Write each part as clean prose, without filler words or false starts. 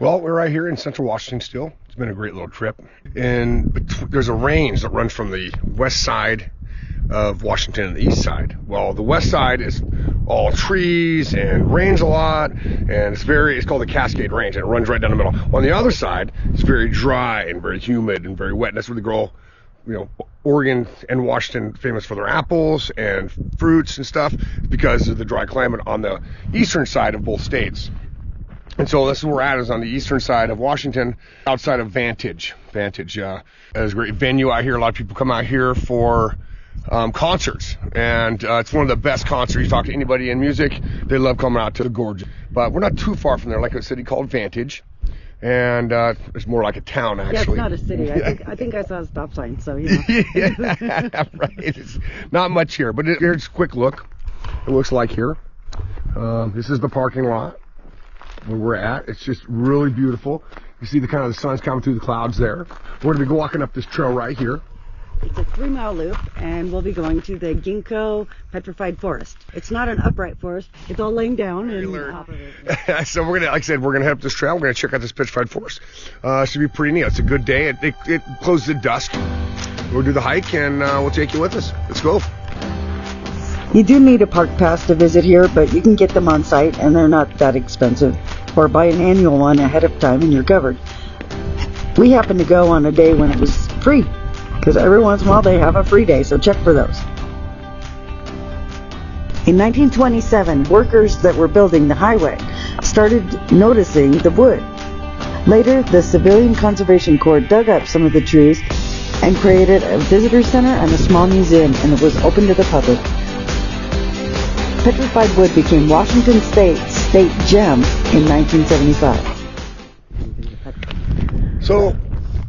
Well, we're right here in central Washington still. It's been a great little trip. And there's a range that runs from the west side of Washington and the east side. Well, the west side is all trees and rains a lot, and it's called the Cascade Range, and it runs right down the middle. On the other side, it's very dry and very humid and very wet, and that's where they grow, Oregon and Washington famous for their apples and fruits and stuff because of the dry climate on the eastern side of both states. And so this is where we're at, is on the eastern side of Washington, outside of Vantage. Vantage is a great venue out here. A lot of people come out here for concerts, and it's one of the best concerts. You talk to anybody in music, they love coming out to the gorge. But we're not too far from there, like a city called Vantage, and it's more like a town, actually. Yeah, it's not a city. I think I saw a stop sign, so Yeah, right. It's not much here, but here's a quick look. It looks like here. This is the parking lot where we're at. It's just really beautiful. You see the sun's coming through the clouds there. We're going to be walking up this trail right here. It's a 3-mile loop, and we'll be going to the Ginkgo Petrified Forest. It's not an upright forest. It's all laying down and operating. So we're gonna, like I said, we're gonna head up this trail. We're gonna check out this Petrified Forest. It should be pretty neat. It's a good day. It closes at dusk. We'll do the hike, and we'll take you with us. Let's go. You do need a park pass to visit here, but you can get them on site, and they're not that expensive. Or buy an annual one ahead of time, and you're covered. We happened to go on a day when it was free, because every once in a while they have a free day, so check for those. In 1927, workers that were building the highway started noticing the wood. Later, the Civilian Conservation Corps dug up some of the trees and created a visitor center and a small museum, and it was open to the public. Petrified wood became Washington State's state gem in 1975. So,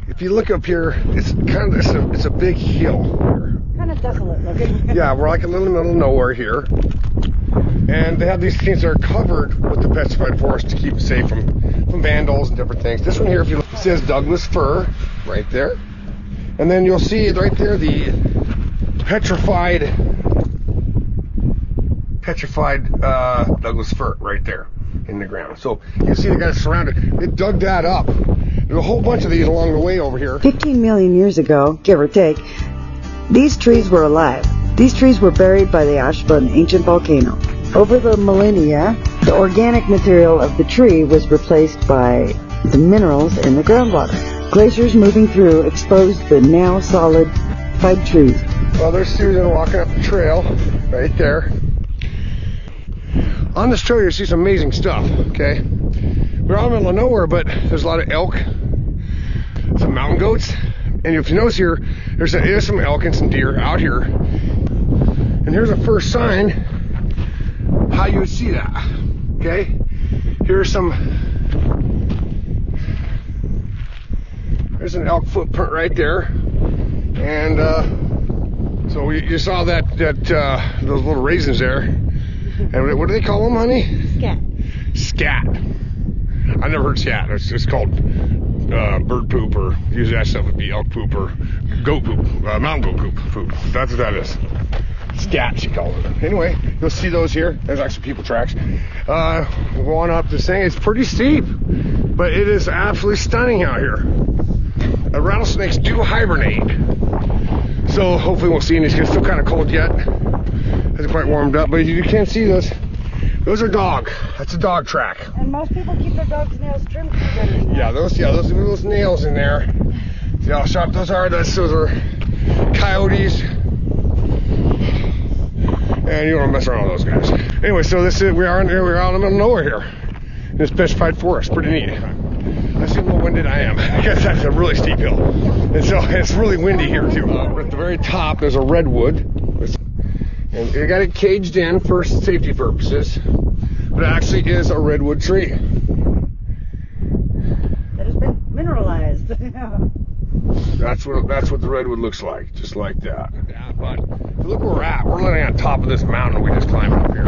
if you look up here, it's a big hill here. Kind of desolate looking. Yeah, we're like a little in the middle of nowhere here. And they have these things that are covered with the Petrified Forest to keep it safe from vandals and different things. This one here, if you look, it says Douglas fir right there. And then you'll see right there the petrified Douglas fir right there in the ground. So you can see they got it surrounded. They dug that up. There's a whole bunch of these along the way over here. 15 million years ago, give or take, these trees were alive. These trees were buried by the ash of an ancient volcano. Over the millennia, the organic material of the tree was replaced by the minerals in the groundwater. Glaciers moving through exposed the now solidified trees. Well, there's Susan walking up the trail right there. On this trail, you see some amazing stuff, okay? We're out in the middle of nowhere, but there's a lot of elk, some mountain goats, and if you notice here, there's some elk and some deer out here. And here's the first sign how you would see that, okay? There's an elk footprint right there, and so you saw that those little raisins there. And what do they call them, honey? Scat. Scat. I never heard scat. It's called bird poop, or usually that stuff would be elk poop or goat poop, mountain goat poop. That's what that is. Scat, she calls it. Anyway, you'll see those here. There's actually people tracks. We'll go on up this thing. It's pretty steep, but it is absolutely stunning out here. Rattlesnakes do hibernate, so hopefully we'll see any. It's still kind of cold yet. Hasn't quite warmed up, but you can't see those. Those are dog. That's a dog track. And most people keep their dog's nails trimmed. Yeah, those nails in there. See how sharp those are? Those are coyotes. And you don't mess around with those guys. Anyway, so we're out in the middle of nowhere here. In this Petrified Forest. Pretty neat. I see how winded I am. I guess that's a really steep hill. And so it's really windy here too. At the very top, there's a redwood. And you got it caged in for safety purposes, but it actually is a redwood tree. That has been mineralized. That's what the redwood looks like, just like that. Yeah, but look where we're at. We're literally on top of this mountain we just climbed up here.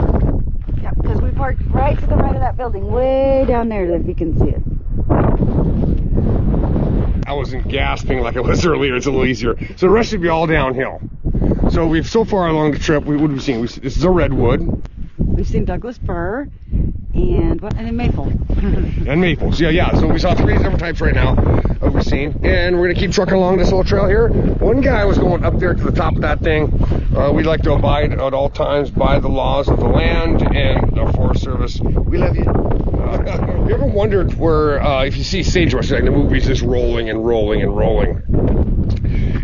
Yeah, because we parked right to the right of that building, way down there, if you can see it. I wasn't gasping like I was earlier. It's a little easier. So the rest should be all downhill. So we've so far along the trip, what have we seen? This is a redwood. We've seen Douglas fir, and what? And a maple. And maples. Yeah. So we saw 3 different types right now that we've seen, and we're gonna keep trucking along this little trail here. One guy was going up there to the top of that thing. We like to abide at all times by the laws of the land and the Forest Service. We love you. You ever wondered where, if you see sagebrush, like the movies, just rolling and rolling and rolling?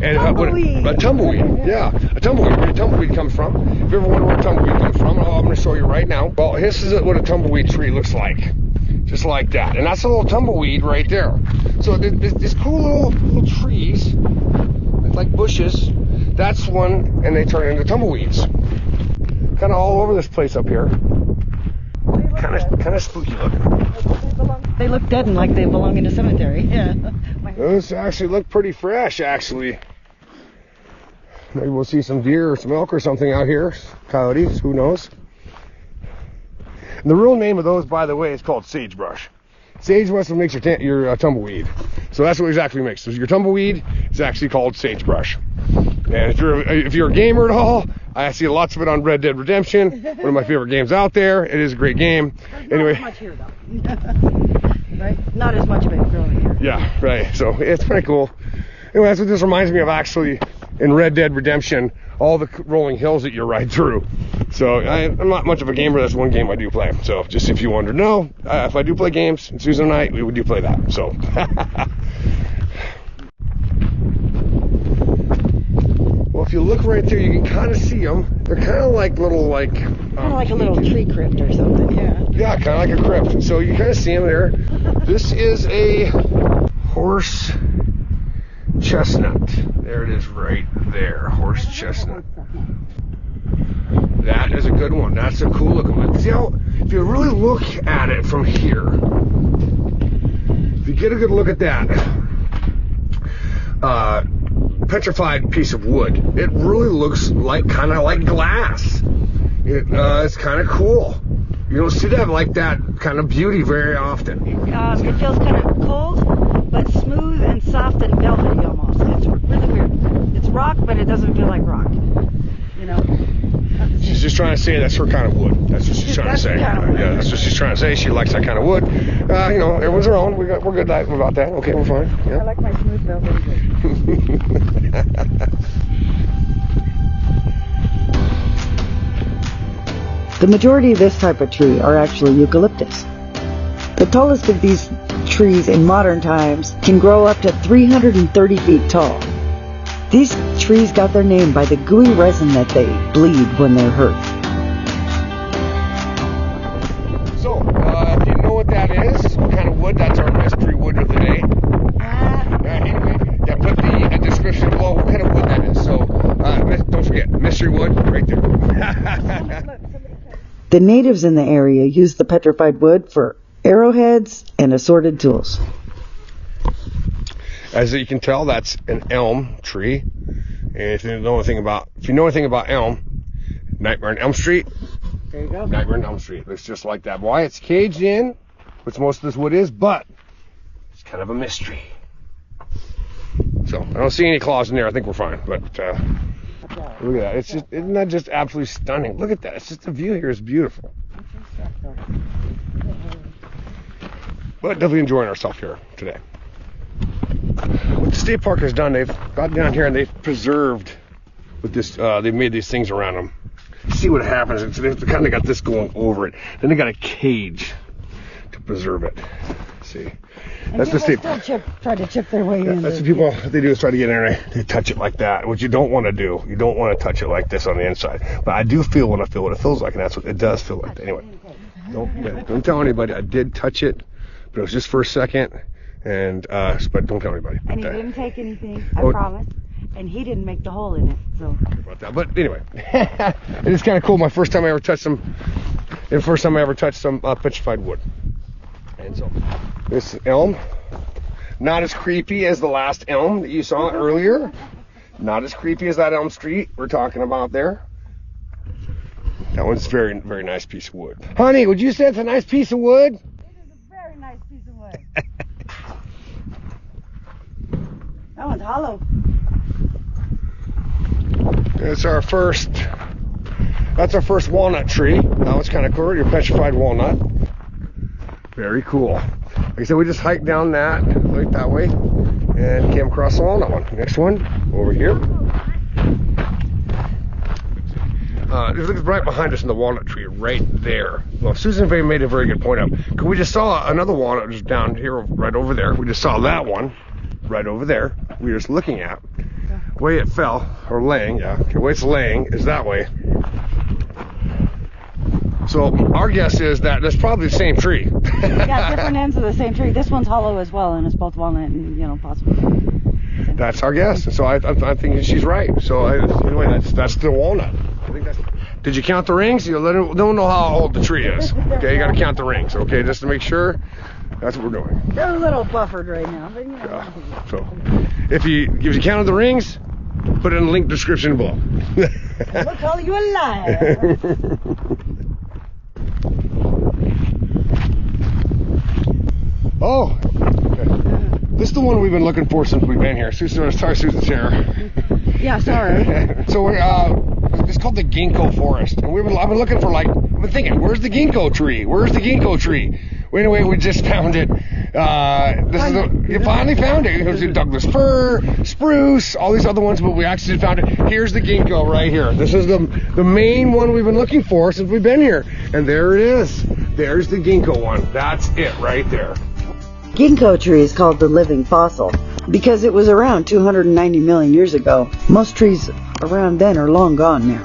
And a tumbleweed, yeah, a tumbleweed. Where a tumbleweed comes from? If you ever wonder where a tumbleweed comes from, I'm going to show you right now. Well, this is what a tumbleweed tree looks like, just like that. And that's a little tumbleweed right there. So these cool little trees, like bushes, that's one, and they turn into tumbleweeds. Kind of all over this place up here. Kind of spooky looking. They look dead and like they belong in a cemetery. Yeah. Those actually look pretty fresh, actually. Maybe we'll see some deer or some elk or something out here. Coyotes, who knows? And the real name of those, by the way, is called sagebrush. Sagebrush makes your tumbleweed. So that's what exactly makes. So your tumbleweed is actually called sagebrush. And if you're a gamer at all, I see lots of it on Red Dead Redemption. One of my favorite games out there. It is a great game. Anyway. Not as much here, though. Right? Not as much of it growing here. Yeah, right. So it's pretty cool. Anyway, that's what this reminds me of, actually, in Red Dead Redemption, all the rolling hills that you ride through. So I'm not much of a gamer. That's one game I do play. So just if you wanted to know, if I do play games, and Susan and I, we do play that. So. Well, if you look right there, you can kind of see them. They're kind of like little, like... kind of like a little tree crypt or something, yeah. Yeah, kind of like a crypt. So you kind of see them there. This is a horse chestnut. There it is right there, horse chestnut. That is a good one. That's a cool looking one. See how, if you really look at it from here, if you get a good look at that, petrified piece of wood, it really looks like kind of like glass. It's kind of cool. You don't see that like that kind of beauty very often. It feels kind of cold, but smooth and soft and velvety almost. It's really weird. It's rock, but it doesn't feel like rock. You know. She's just trying to say that's her kind of wood. That's what she's trying to say. Yeah, that's what she's trying to say. She likes that kind of wood. You know, everyone's their own. We're good about that. Okay, we're fine. Yeah. I like my smooth velvety wood. The majority of this type of tree are actually eucalyptus. The tallest of these trees in modern times can grow up to 330 feet tall. These trees got their name by the gooey resin that they bleed when they're hurt. So, if you know what that is, what kind of wood, that's our mystery wood of the day. Anyway, yeah, put the description below what kind of wood that is. So, don't forget, mystery wood right there. The natives in the area use the petrified wood for arrowheads and assorted tools. As you can tell, that's an elm tree. And if you know anything about elm, Nightmare on Elm Street. There you go. Nightmare on Elm Street. Looks just like that. Why it's caged in, which most of this wood is, but it's kind of a mystery. So I don't see any claws in there. I think we're fine. But look at that. Isn't that just absolutely stunning? Look at that. It's just the view here is beautiful. But definitely enjoying ourselves here today. What the state park has done, they've got down here and they've preserved with this. They've made these things around them. See what happens. They've kind of got this going over it. Then they got a cage to preserve it. See, and that's the state park. Try to chip their way in. That's the people. What they do is try to get in there and they touch it like that, which you don't want to do. You don't want to touch it like this on the inside. But I do feel when I feel what it feels like, and that's what it does feel like. Anyway, don't tell anybody. I did touch it, but it was just for a second. And but don't tell anybody. And he didn't take anything, I promise. And he didn't make the hole in it, so. Sorry about that. But anyway, it is kind of cool. My first time I ever touched some petrified wood. And so this elm, not as creepy as the last elm that you saw earlier. Not as creepy as that Elm Street we're talking about there. That one's very, very nice piece of wood. Honey, would you say it's a nice piece of wood? It is a very nice piece of wood. That one's hollow. That's our first walnut tree. That one's kind of cool, your petrified walnut. Very cool. Like I said, we just hiked down that, right that way, and came across the walnut one. Next one, over here. It's right behind us in the walnut tree, right there. Well, Susan made a very good point up. Cause we just saw another walnut just down here, right over there. We just saw that one, right over there. We were just looking at. The way it fell, or laying, yeah. The way it's laying is that way. So our guess is that that's probably the same tree. Yeah, different ends of the same tree. This one's hollow as well, and it's both walnut and, possibly. That's our guess. So I think she's right. So anyway, that's the walnut. I think that's. Did you count the rings? You don't know how old the tree is. Okay, you got to count the rings. Okay, just to make sure. That's what we're doing. They're a little buffered right now, but Yeah. So if you counted the rings, put it in the link description below. We'll call you a liar. Oh, okay. This is the one we've been looking for since we've been here. Susan's chair. Yeah, sorry. So it's called the Ginkgo Forest, and I've been looking for I've been thinking, where's the ginkgo tree? Where's the ginkgo tree? Well, anyway, we just found it. You finally found it. It was Douglas fir, spruce, all these other ones, but we actually found it. Here's the ginkgo right here. This is the main one we've been looking for since we've been here, and there it is. There's the ginkgo one. That's it right there. Ginkgo tree is called the living fossil because it was around 290 million years ago. Most trees around then are long gone now.